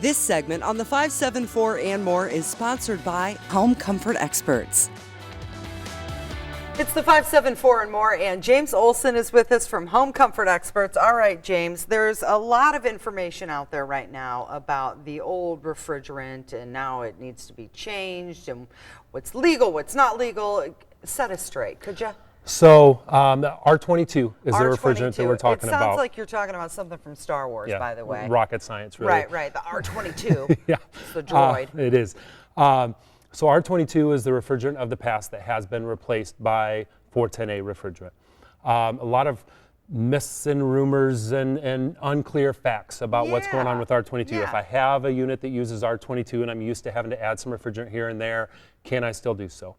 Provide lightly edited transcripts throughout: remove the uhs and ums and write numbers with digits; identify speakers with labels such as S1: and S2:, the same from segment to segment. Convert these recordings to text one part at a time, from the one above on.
S1: This segment on the 574 and More is sponsored by Home Comfort Experts. It's the 574 and More, and James Olesen is with us from Home Comfort Experts. All right, James, there's a lot of information out there right now about the old refrigerant, and now it needs to be changed, and what's legal, what's not legal. Set us straight, could you?
S2: So the R22 is the refrigerant that we're talking about.
S1: It sounds like you're talking about something from Star Wars, by the way.
S2: Rocket science, really.
S1: Right, the R22. Yeah. It's the droid.
S2: It is. So R22 is the refrigerant of the past that has been replaced by 410A refrigerant. A lot of myths and rumors and unclear facts about what's going on with R22. If I have a unit that uses R22 and I'm used to having to add some refrigerant here and there, can I still do so?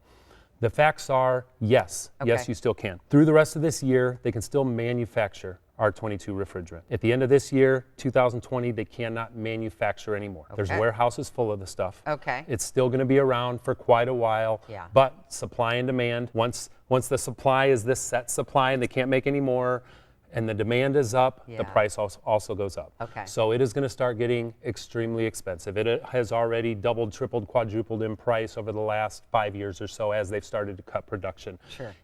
S2: The facts are yes, yes, you still can. Through the rest of this year, they can still manufacture R22 refrigerant. At the end of this year, 2020, they cannot manufacture anymore. There's warehouses full of the stuff. It's still going to be around for quite a while, but supply and demand, once the supply is this set supply and they can't make any more, and the demand is up, the price also goes up. So it is going to start getting extremely expensive. It has already doubled, tripled, quadrupled in price over the last 5 years or so as they've started to cut production.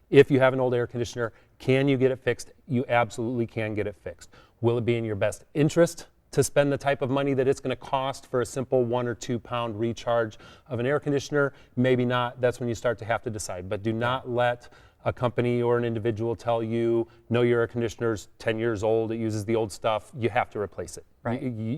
S2: If you have an old air conditioner, can you get it fixed? You absolutely can get it fixed. Will it be in your best interest to spend the type of money that it's going to cost for a simple 1 or 2 pound recharge of an air conditioner? Maybe not. That's when you start to have to decide. But do not let a company or an individual tell you, no, your air conditioner's 10 years old, it uses the old stuff, you have to replace it.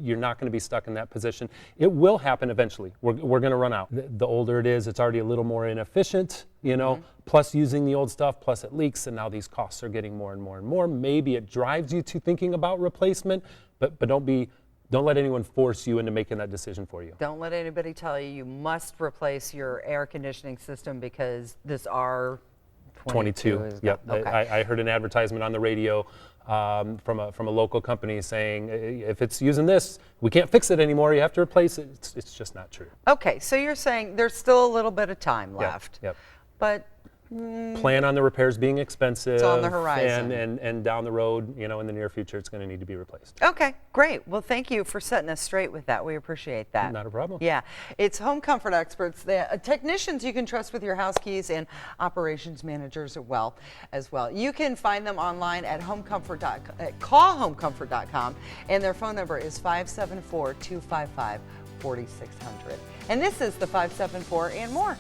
S2: You're not going to be stuck in that position. It will happen eventually. We're going to run out. The older it is, it's already a little more inefficient, you know, plus using the old stuff, plus it leaks, and now these costs are getting more and more and more. Maybe it drives you to thinking about replacement, but don't let anyone force you into making that decision for you. Don't let anybody tell you you must replace your air conditioning system because this R22. Yep. I heard an advertisement on the radio from a local company saying, if it's using this, we can't fix it anymore. You have to replace it. It's just not true. Okay, so you're saying there's still a little bit of time left. But plan on the repairs being expensive. It's on the horizon. And down the road, you know, in the near future, it's going to need to be replaced. Okay, great. Well, thank you for setting us straight with that. We appreciate that. Not a problem. Yeah, it's Home Comfort Experts, the technicians you can trust with your house keys, and operations managers as well. You can find them online at callhomecomfort.com, and their phone number is 574-255-4600. And this is the 574 and More.